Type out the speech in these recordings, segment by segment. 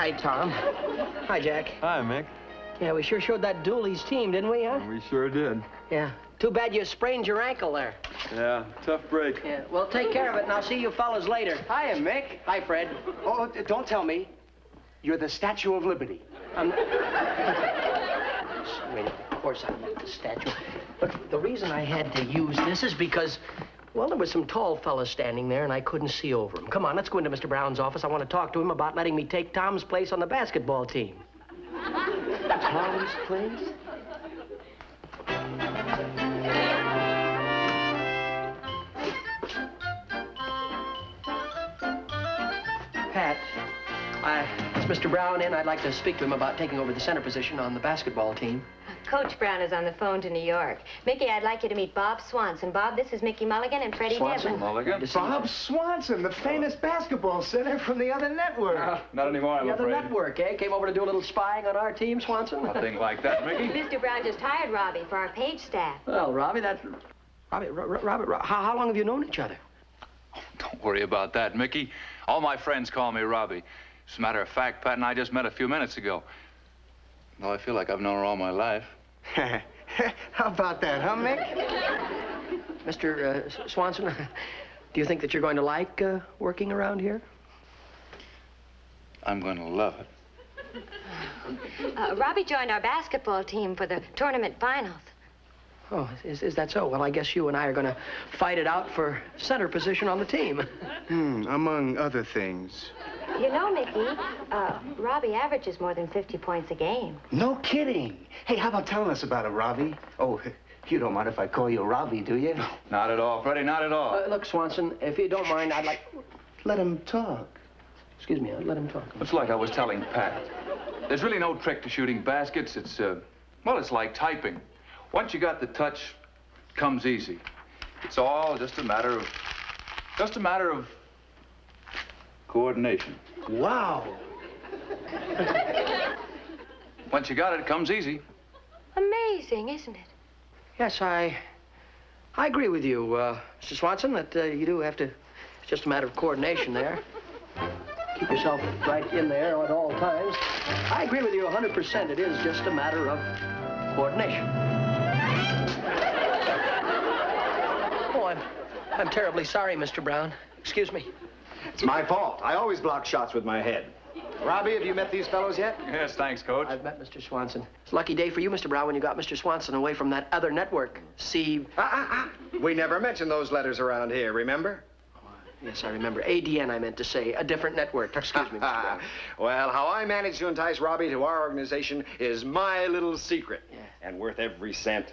Hi, Tom. Hi, Jack. Hi, Mick. Yeah, we sure showed that Dooley's team, didn't we, huh? We sure did. Yeah. Too bad you sprained your ankle there. Yeah, tough break. Yeah. Well, take care of it, and I'll see you fellas later. Hiya, Mick. Hi, Fred. Oh, don't tell me. You're the Statue of Liberty. Wait, of course I'm not the statue. But the reason I had to use this is because, well, there was some tall fellas standing there, and I couldn't see over them. Come on, let's go into Mr. Brown's office. I want to talk to him about letting me take Tom's place on the basketball team. Tom's place? Pat, it's Mr. Brown in. I'd like to speak to him about taking over the center position on the basketball team. Coach Brown is on the phone to New York. Mickey, I'd like you to meet Bob Swanson. Bob, this is Mickey Mulligan and Freddie Devlin. Mulligan? Bob Swanson, the famous basketball center from the other network. Not anymore, I'm The other afraid. network, eh? Came over to do a little spying on our team, Swanson? Nothing like that, Mickey. Mr. Brown just hired Robbie for our page staff. Well, Robbie, how long have you known each other? Don't worry about that, Mickey. All my friends call me Robbie. As a matter of fact, Pat and I just met a few minutes ago. Though I feel like I've known her all my life. How about that, huh, Mick? Mr. Swanson, do you think that you're going to like working around here? I'm going to love it. Robbie joined our basketball team for the tournament finals. Oh, is that so? Well, I guess you and I are going to fight it out for center position on the team. Among other things. You know, Mickey, Robbie averages more than 50 points a game. No kidding. Hey, how about telling us about it, Robbie? Oh, you don't mind if I call you Robbie, do you? Not at all, Freddie, not at all. Look, Swanson, if you don't mind, I'd like... Let him talk. Excuse me, let him talk. It's like I was telling Pat. There's really no trick to shooting baskets. It's, well, it's like typing. Once you got the touch, it comes easy. It's all just a matter of coordination. Wow. Once you got it, it comes easy. Amazing, isn't it? Yes, I agree with you, Mr. Swanson, that you do have to... It's just a matter of coordination there. Keep yourself right in there at all times. I agree with you 100%. It is just a matter of coordination. Oh, I'm terribly sorry, Mr. Brown. Excuse me. It's my fault. I always block shots with my head. Robbie, have you met these fellows yet? Yes, thanks, Coach. I've met Mr. Swanson. It's a lucky day for you, Mr. Brown, when you got Mr. Swanson away from that other network. See... We never mention those letters around here, remember? Yes, I remember. ADN, I meant to say. A different network. Excuse me, Mr. Brown. Well, how I managed to entice Robbie to our organization is my little secret. Yeah. And worth every cent.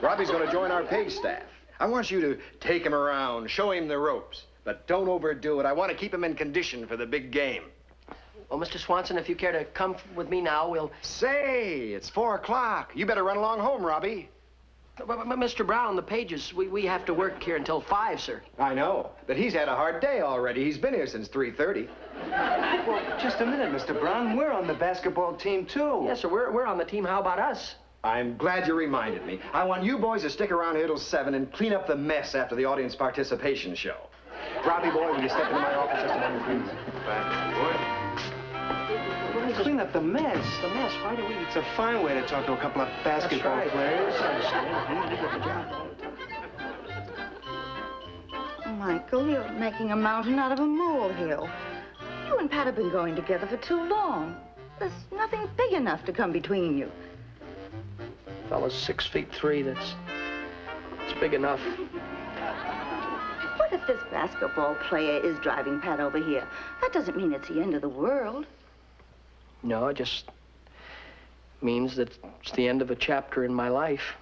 Robbie's going to join our page staff. I want you to take him around, show him the ropes. But don't overdo it. I want to keep him in condition for the big game. Well, Mr. Swanson, if you care to come with me now, we'll... Say, it's 4 o'clock. You better run along home, Robbie. But, Mr. Brown, the pages, we have to work here until 5, sir. I know, but he's had a hard day already. He's been here since 3:30. Well, just a minute, Mr. Brown. We're on the basketball team, too. Yes, sir, we're on the team. How about us? I'm glad you reminded me. I want you boys to stick around here till 7 and clean up the mess after the audience participation show. Robbie, boy, will you step into my office just a moment, please? Thanks, boy. Clean up the mess. The mess, why do we... It's a fine way to talk to a couple of basketball That's right. players. I understand. You get the job. Michael, you're making a mountain out of a molehill. You and Pat have been going together for too long. There's nothing big enough to come between you. Fellow's 6'3". That's big enough. What if this basketball player is driving Pat over here? That doesn't mean it's the end of the world. No, it just means that it's the end of a chapter in my life.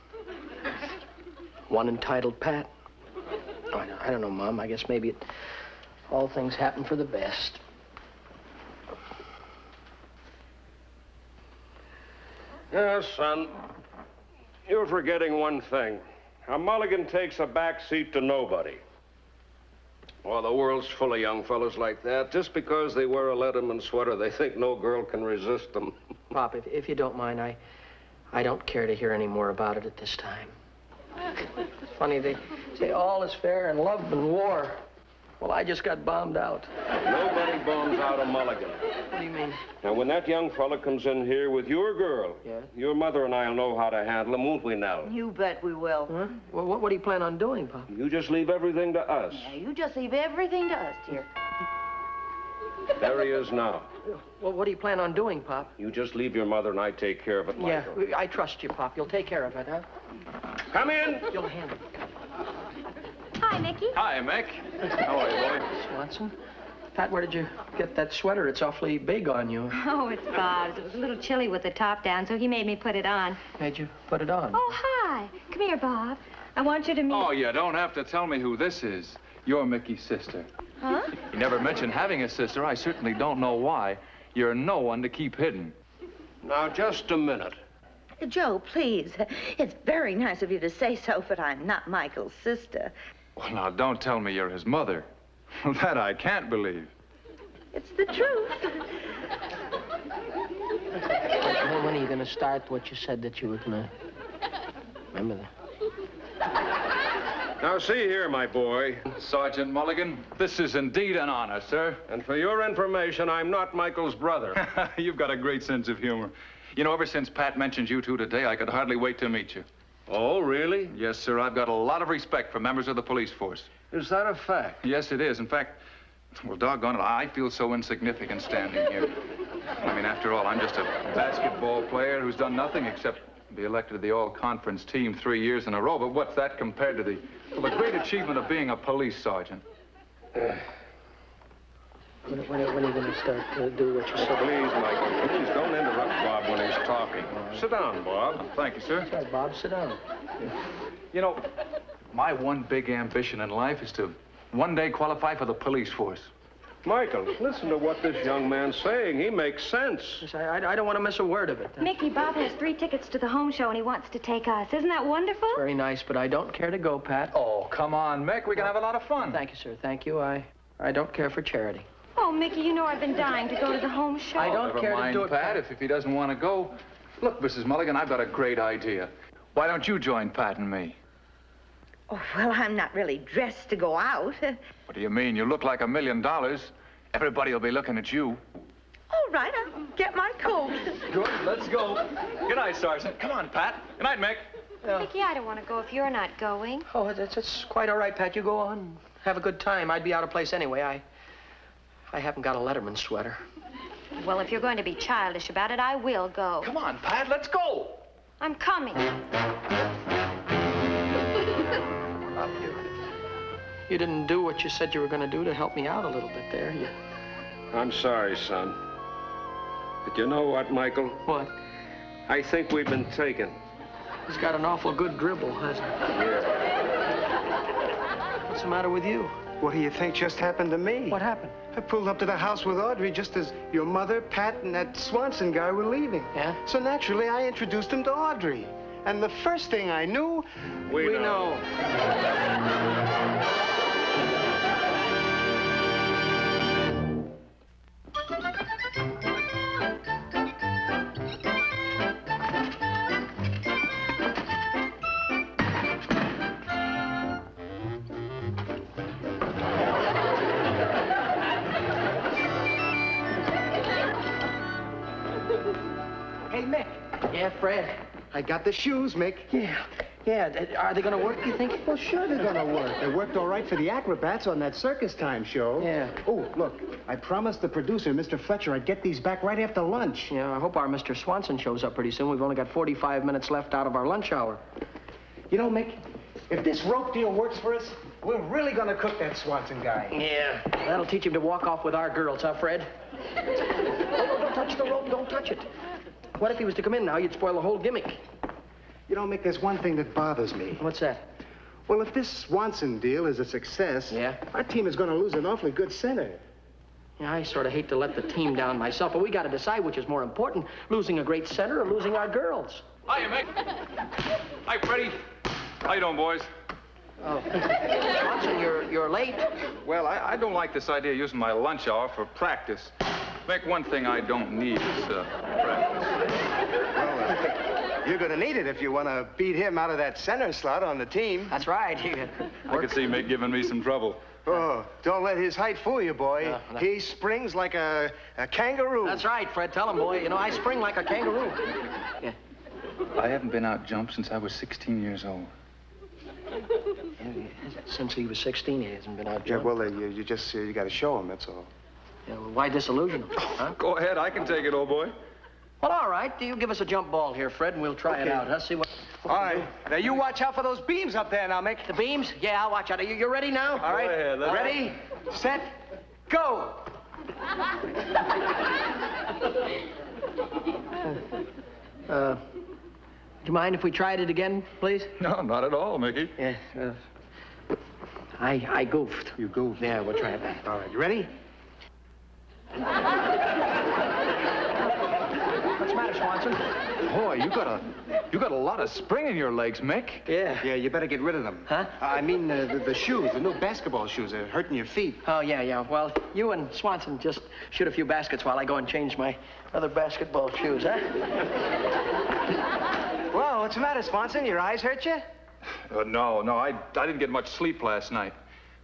One entitled Pat. Oh, I know. I don't know, Mom. I guess maybe all things happen for the best. Yes, son. You're forgetting one thing. A mulligan takes a back seat to nobody. Well, the world's full of young fellas like that. Just because they wear a Letterman sweater, they think no girl can resist them. Pop, if you don't mind, I don't care to hear any more about it at this time. It's funny, they say all is fair in love and war. Well, I just got bombed out. Nobody bombs out a mulligan. What do you mean? Now, when that young fella comes in here with your girl, Yeah? your mother and I'll know how to handle him, won't we, Nell? You bet we will. Huh? Well, what do you plan on doing, Pop? You just leave everything to us. Yeah, you just leave everything to us, dear. There he is now. Well, what do you plan on doing, Pop? You just leave your mother and I take care of it, Yeah, Michael. I trust you, Pop. You'll take care of it, huh? Come in. You'll handle it. Hi, Mickey. Hi, Mick. How are you, boy? Swanson? Pat, where did you get that sweater? It's awfully big on you. Oh, it's Bob's. It was a little chilly with the top down, so he made me put it on. Made you put it on? Oh, hi. Come here, Bob. I want you to meet... Oh, you don't have to tell me who this is. You're Mickey's sister. Huh? You never mentioned having a sister. I certainly don't know why. You're no one to keep hidden. Now, just a minute. Joe, please. It's very nice of you to say so, but I'm not Michael's sister. Well, now, don't tell me you're his mother. That I can't believe. It's the truth. Well, when are you going to start what you said that you were going to... Remember that? Now, see here, my boy. Sergeant Mulligan, this is indeed an honor, sir. And for your information, I'm not Michael's brother. You've got a great sense of humor. You know, ever since Pat mentioned you two today, I could hardly wait to meet you. Oh, really? Yes, sir, I've got a lot of respect for members of the police force. Is that a fact? Yes, it is. In fact, well, doggone it, I feel so insignificant standing here. I mean, after all, I'm just a basketball player who's done nothing except be elected to the all-conference team 3 years in a row. But what's that compared to the great achievement of being a police sergeant? When are you going to start to do what you said? Please, Michael, please don't interrupt Bob when he's talking. Sit down, Bob. Thank you, sir. Sorry, Bob, sit down. You know, my one big ambition in life is to one day qualify for the police force. Michael, listen to what this young man's saying. He makes sense. Yes, I don't want to miss a word of it. Mickey, Bob has 3 tickets to the home show, and he wants to take us. Isn't that wonderful? Very nice, but I don't care to go, Pat. Oh, come on, Mick. We can have a lot of fun. Thank you, sir. Thank you. I don't care for charity. Oh, Mickey, you know I've been dying to go to the home show. I don't Never care mind, to do it, Pat. If he doesn't want to go. Look, Mrs. Mulligan, I've got a great idea. Why don't you join Pat and me? Oh, well, I'm not really dressed to go out. What do you mean? You look like $1 million. Everybody will be looking at you. All right, I'll get my coat. Good. Let's go. Good night, Sergeant. Come on, Pat. Good night, Mick. Mickey, I don't want to go if you're not going. Oh, it's quite all right, Pat. You go on. Have a good time. I'd be out of place anyway. I haven't got a Letterman sweater. Well, if you're going to be childish about it, I will go. Come on, Pat. Let's go. I'm coming. You didn't do what you said you were going to do to help me out a little bit there. I'm sorry, son. But you know what, Michael? What? I think we've been taken. He's got an awful good dribble, hasn't he? Yeah. What's the matter with you? What do you think just happened to me? What happened? I pulled up to the house with Audrey just as your mother, Pat, and that Swanson guy were leaving. Yeah? So naturally, I introduced him to Audrey. And the first thing I knew... We know. Hey, Mick. Yeah, Fred. I got the shoes, Mick. Yeah. Are they going to work, you think? Well, sure they're gonna work. They worked all right for the acrobats on that circus time show. Yeah. Oh, look, I promised the producer, Mr. Fletcher, I'd get these back right after lunch. Yeah, I hope our Mr. Swanson shows up pretty soon. We've only got 45 minutes left out of our lunch hour. You know, Mick, if this rope deal works for us, we're really gonna cook that Swanson guy. Yeah. That'll teach him to walk off with our girls, huh, Fred? Oh, don't touch the rope. Don't touch it. What if he was to come in now? You'd spoil the whole gimmick. You know, Mick, there's one thing that bothers me. What's that? Well, if this Swanson deal is a success, Yeah? our team is going to lose an awfully good center. Yeah, I sort of hate to let the team down myself, but we got to decide which is more important, losing a great center or losing our girls. Hiya, Mick. Hi, Freddie. How you doing, boys? Oh, Swanson, you're late. Well, I don't like this idea of using my lunch hour for practice. Mick, one thing I don't need is practice. Well, you're going to need it if you want to beat him out of that center slot on the team. That's right. I could see Mick giving me some trouble. Oh, don't let his height fool you, boy. No. He springs like a kangaroo. That's right, Fred. Tell him, boy. You know, I spring like a kangaroo. Yeah. I haven't been out jumped since I was 16 years old. Since he was 16, he hasn't been out Yeah, jumping. well, you just you got to show him, that's all. Yeah, well, why disillusion him? Huh? Go ahead, I can take it, old boy. Well, all right. You give us a jump ball here, Fred, and we'll try it out. Huh? See what... All right. Now, you watch out for those beams up there now, Mick. The beams? Yeah, I'll watch out. You ready now? All right. ahead, let's- Ready, set, go. Do you mind if we tried it again, please? No, not at all, Mickey. Yeah. I goofed. You go. Yeah, we'll try it back. All right, you ready? What's the matter, Swanson? Boy, you got a lot of spring in your legs, Mick. Yeah. Yeah, you better get rid of them. Huh? I mean, the shoes, the new basketball shoes are hurting your feet. Oh, yeah. Well, you and Swanson just shoot a few baskets while I go and change my other basketball shoes, huh? Well, what's the matter, Swanson? Your eyes hurt you? No, I didn't get much sleep last night.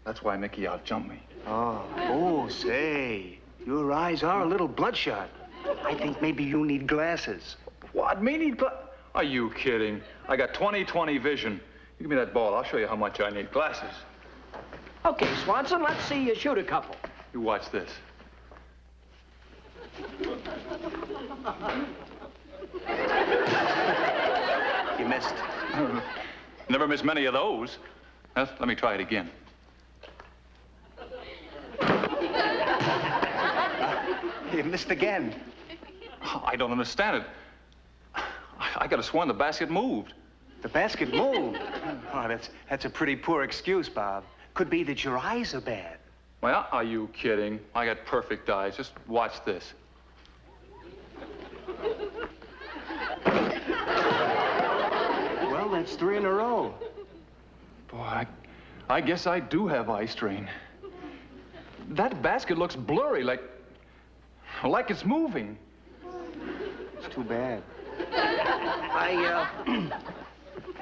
That's why Mickey outjumped me. Oh, say, your eyes are a little bloodshot. I think maybe you need glasses. What? Me need Are you kidding? I got 20/20 vision. You give me that ball, I'll show you how much I need glasses. Okay, Swanson, let's see you shoot a couple. You watch this. You missed. Never miss many of those. Let me try it again. You missed again. I don't understand it. I could have sworn the basket moved. The basket moved. Oh, that's a pretty poor excuse, Bob. Could be that your eyes are bad. Well, are you kidding? I got perfect eyes. Just watch this. Well, that's 3 in a row. Boy, I guess I do have eye strain. That basket looks blurry, like it's moving. It's too bad.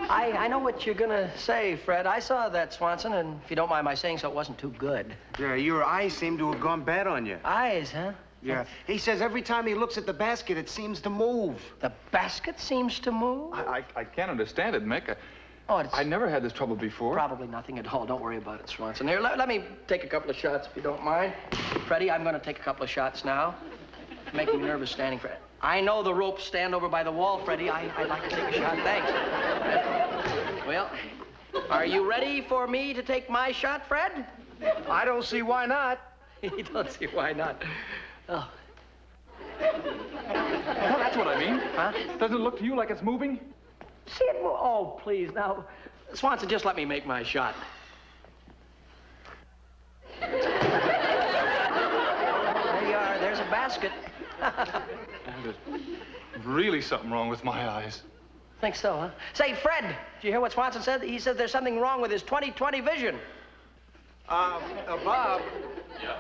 I know what you're gonna say, Fred. I saw that, Swanson, and if you don't mind my saying so, it wasn't too good. Yeah, your eyes seem to have gone bad on you. Eyes, huh? Yeah. He says every time he looks at the basket, it seems to move. The basket seems to move? I can't understand it, Mick. It's I never had this trouble before. probably nothing at all. Don't worry about it, Swanson. Here, let me take a couple of shots, if you don't mind. Freddie, I'm gonna take a couple of shots now. You're making me nervous standing, Fred. I know the ropes stand over by the wall, Freddie. I'd like to take a shot. Thanks. Well, are you ready for me to take my shot, Fred? I don't see why not. You don't see why not. Oh. Well, that's what I mean. Huh? Doesn't it look to you like it's moving? See it move? Oh, please, now. Swanson, just let me make my shot. There you are. There's a basket. There's really something wrong with my eyes. Think so, huh? Say, Fred, did you hear what Swanson said? He said there's something wrong with his 20/20 vision. Bob. Yeah?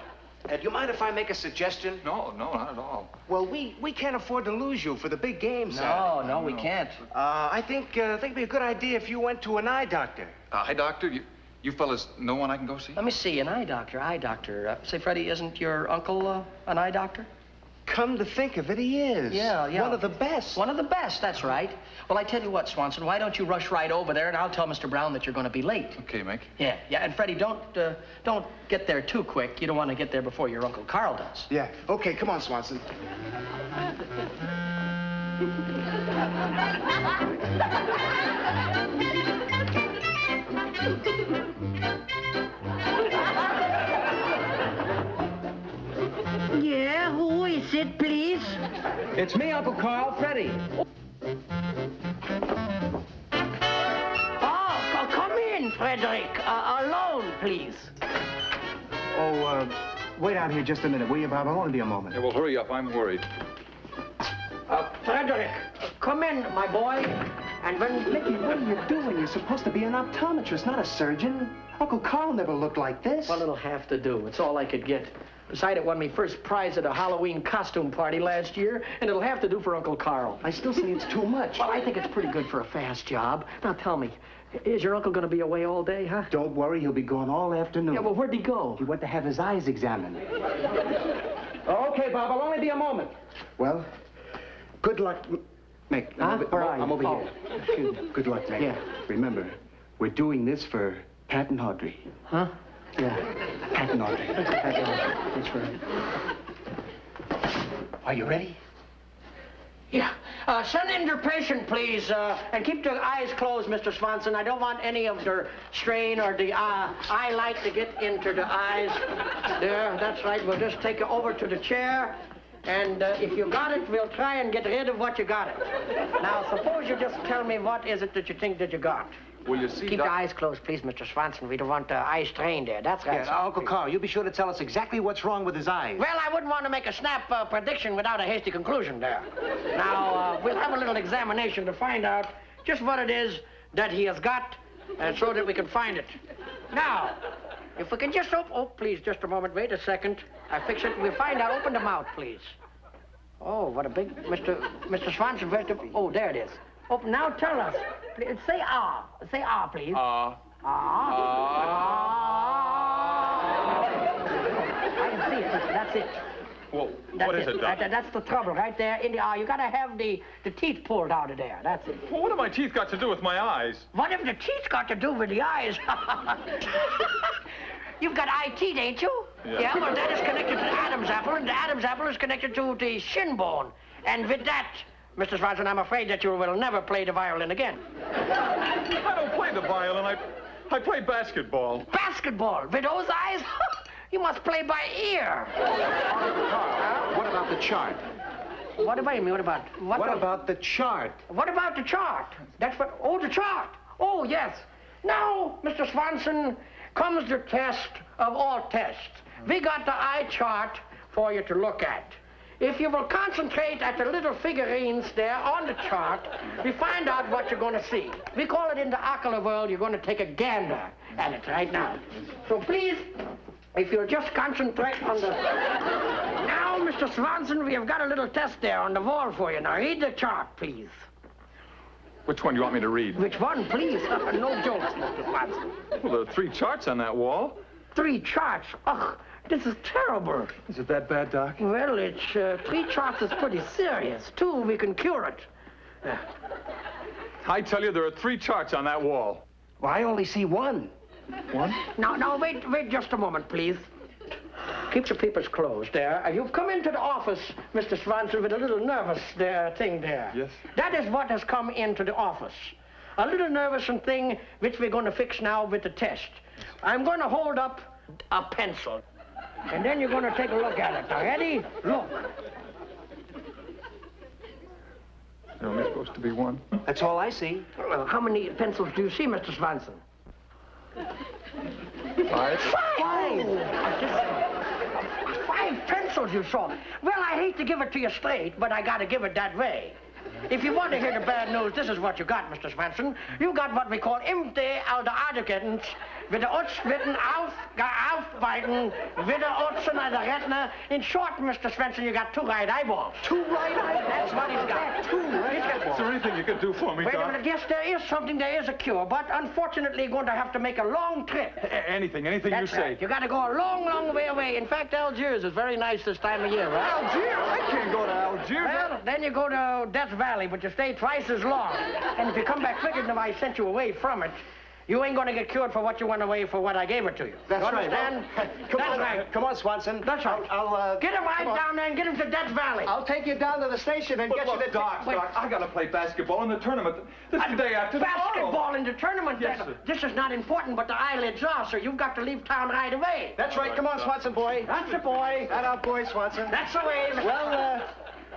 Do you mind if I make a suggestion? No, not at all. Well, we can't afford to lose you for the big game, No, we can't. I think it'd be a good idea if you went to an eye doctor. Eye doctor? You fellas know one I can go see? Let me see, an eye doctor. Say, Freddie, isn't your uncle an eye doctor? Come to think of it, he is. Yeah. One of the best. One of the best, that's right. Well, I tell you what, Swanson, why don't you rush right over there, and I'll tell Mr. Brown that you're going to be late. Okay, Mick. Yeah, and Freddie, don't get there too quick. You don't want to get there before your Uncle Carl does. Yeah. Okay, come on, Swanson. Yeah, who is it, please? It's me, Uncle Carl, Freddie. Oh, come in, Freddie. Frederick, alone, please. Oh, wait out here just a minute, will you, Bob? I'll only be a moment. Yeah, well, hurry up. I'm worried. Frederick, come in, my boy. And when... Mickey, what are you doing? You're supposed to be an optometrist, not a surgeon. Uncle Carl never looked like this. Well, it'll have to do. It's all I could get. Besides, it won me first prize at a Halloween costume party last year, and it'll have to do for Uncle Carl. I still say it's too much. Well, I think it's pretty good for a fast job. Now, tell me, is your uncle going to be away all day, huh? Don't worry, he'll be gone all afternoon. Yeah, well, where'd he go? He went to have his eyes examined. Okay, Bob, I'll only be a moment. Well, good luck, Mick. I'm over here. Good luck, Mick. Yeah. Remember, we're doing this for Pat and Audrey. Huh? Yeah. Pat and Audrey. That's right. Are you ready? Yeah. Send in your patient, please, and keep your eyes closed, Mr. Swanson. I don't want any of the strain or the eye light to get into the eyes. There, that's right. We'll just take it over to the chair, and if you got it, we'll try and get rid of what you got it. Now, suppose you just tell me what is it that you think that you got. Will you see, Keep your eyes closed, please, Mr. Swanson. We don't want eye strain there. That's right. Yeah, Uncle Carl, you be sure to tell us exactly what's wrong with his eyes. Well, I wouldn't want to make a snap prediction without a hasty conclusion there. Now, we'll have a little examination to find out just what it is that he has got, so that we can find it. Now, if we can just open... Oh, please, just a moment. Wait a second. I fix it. We'll find out. Open the mouth, please. Oh, what a big... Mr. Swanson, where's the... Oh, there it is. Open. Now tell us. Please, say ah. Say ah, please. Ah. I can see it. That's it. Well, That's what is it, Doc? That's the trouble right there in the eye. You gotta have the teeth pulled out of there. That's it. Well, what have my teeth got to do with my eyes? What have the teeth got to do with the eyes? You've got eye teeth, ain't you? Yeah. Well, that is connected to the Adam's apple, and the Adam's apple is connected to the shin bone. And with that, Mr. Swanson, I'm afraid that you will never play the violin again. I don't play the violin. I play basketball. Basketball? With those eyes? You must play by ear. What about the chart? What about me? What about? What about the chart? What about the chart? That's what... Oh, the chart. Oh, yes. Now, Mr. Swanson, comes the test of all tests. We got the eye chart for you to look at. If you will concentrate at the little figurines there on the chart, we find out what you're going to see. We call it in the ocular world, you're going to take a gander at it right now. So please, if you'll just concentrate on the... Now, Mr. Swanson, we have got a little test there on the wall for you. Now, read the chart, please. Which one do you want me to read? Which one, please? No jokes, Mr. Swanson. Well, there are 3 charts on that wall. 3 charts? Ugh, this is terrible. Is it that bad, Doc? Well, it's 3 charts is pretty serious. 2, we can cure it. I tell you, there are 3 charts on that wall. Well, I only see one. One? Now, wait just a moment, please. Keep your papers closed there. You've come into the office, Mr. Swanson, with a little nervous thing there. Yes. That is what has come into the office. A little nervous thing which we're going to fix now with the test. I'm going to hold up a pencil. And then you're going to take a look at it. Now, ready? Look. There's only supposed to be 1. That's all I see. Well, how many pencils do you see, Mr. Swanson? 5. 5 pencils you saw. Well, I hate to give it to you straight, but I got to give it that way. If you want to hear the bad news, this is what you got, Mr. Swanson. You got what we call imte al de aardigheid, with the uitsplitten aufbijten, with the utsen al de retner. In short, Mr. Swanson, you got 2 right eyeballs. 2 right eyeballs? That's what he's got. 2 right eyeballs. Is there anything you could do for me, Wait Doc? a minute. Yes, there is something. There is a cure, but unfortunately, you're going to have to make a long trip. Anything you That's say. right. You got to go a long, long way away. In fact, Algiers is very nice this time of year, right? Algiers? I can't go to Algiers. Well, then you go to Death Valley, but you stay twice as long. And if you come back quicker than if I sent you away from it, you ain't going to get cured for what you went away for what I gave it to you. That's you right. understand? That's right. Come on, Swanson. That's right. I'll get him right down there and get him to Death Valley. I'll take you down to the station and get you the... Doc, I got to play basketball in the tournament. This is the day after tomorrow. Basketball in the tournament? Yes, sir. This is not important, but the eyelids are, so you've got to leave town right away. That's right. Come on, Swanson, boy. That's the boy. That out, boy, Swanson. That's the way. Well,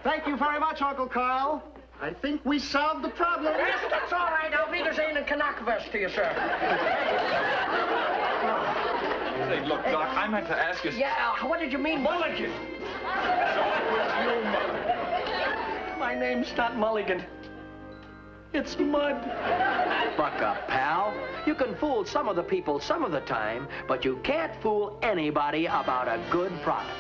thank you very much, Uncle Carl. I think we solved the problem. Yes, that's all right. Auf Wiedersehen and Kanakvest to you, sir. Say, look, Doc, I meant to ask you... Yeah, what did you mean? Mulligan! My name's not Mulligan. It's Mud. Buck up, pal. You can fool some of the people some of the time, but you can't fool anybody about a good product.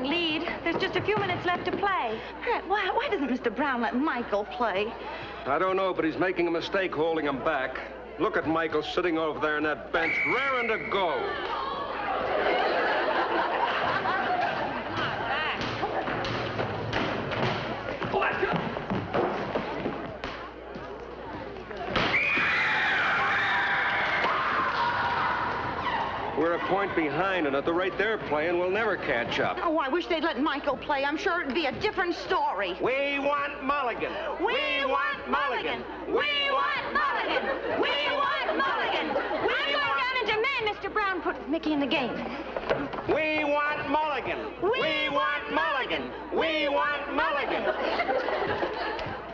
Lead. There's just a few minutes left to play. Pat, why doesn't Mr. Brown let Michael play? I don't know, but he's making a mistake holding him back. Look at Michael sitting over there on that bench, raring to go. We're a point behind, and at the rate they're playing, we'll never catch up. Oh, I wish they'd let Michael play. I'm sure it'd be a different story. We want Mulligan. We want Mulligan. We want Mulligan. We want Mulligan. I'm going down and demand Mr. Brown put Mickey in the game. We want Mulligan. We want Mulligan. We want Mulligan.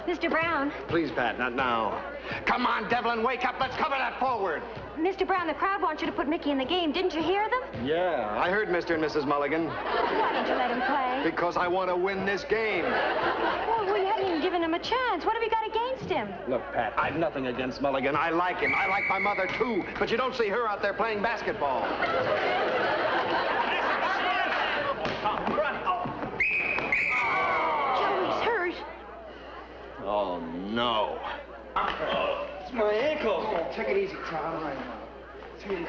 Mr. Brown. Please, Pat, not now. Come on, Devlin, wake up. Let's cover that forward. Mr. Brown, the crowd wants you to put Mickey in the game. Didn't you hear them? Yeah, I heard Mr. and Mrs. Mulligan. Why didn't you let him play? Because I want to win this game. Well, we haven't even given him a chance. What have you got against him? Look, Pat, I've nothing against Mulligan. I like him. I like my mother, too. But you don't see her out there playing basketball. Joey's hurt. Oh, no. It's my ankle. Take it easy, Tom. All right, take it easy.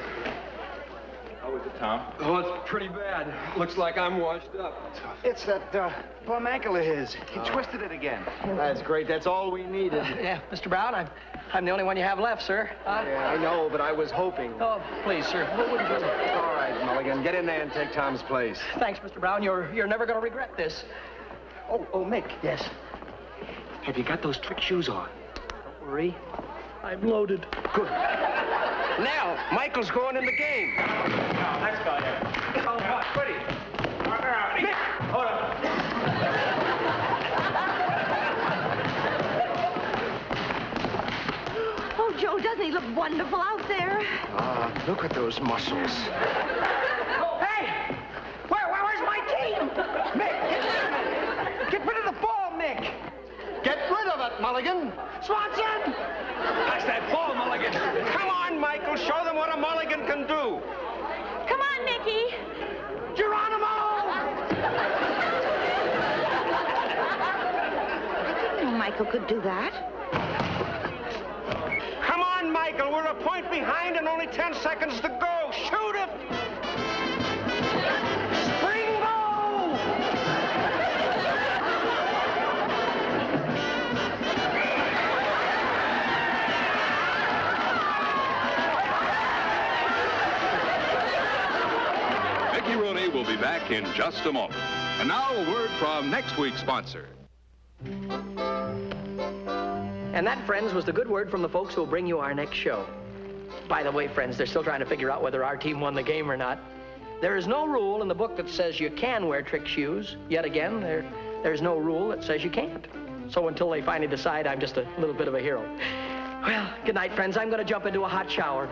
How was it, Tom? Oh, it's pretty bad. Looks like I'm washed up. It's that bum ankle of his. He twisted it again. That's great. That's all we needed. Yeah, Mr. Brown, I'm the only one you have left, sir. Yeah, I know, but I was hoping. Oh, please, sir. What would you do? All right, Mulligan, get in there and take Tom's place. Thanks, Mr. Brown. You're never going to regret this. Oh, Mick. Yes. Have you got those trick shoes on? Don't worry. I'm loaded. Good. Now, Michael's going in the game. Next guy there. Oh, Quiddy. Mick! Hold on. Oh, Joe, doesn't he look wonderful out there? Look at those muscles. Hey! Where's my team? Mick, get rid of the ball, Mick. Get rid of it, Mulligan. Swanson! Pass that ball, Mulligan. Come on, Michael. Show them what a Mulligan can do. Come on, Mickey. Geronimo! I didn't know Michael could do that. Come on, Michael. We're a point behind and only 10 seconds to go. Shoot it. Springo! Mickey Rooney will be back in just a moment. And now a word from next week's sponsor. And that, friends, was the good word from the folks who will bring you our next show. By the way, friends, they're still trying to figure out whether our team won the game or not. There is no rule in the book that says you can wear trick shoes. Yet again, there's no rule that says you can't. So until they finally decide, I'm just a little bit of a hero. Well, good night, friends. I'm going to jump into a hot shower.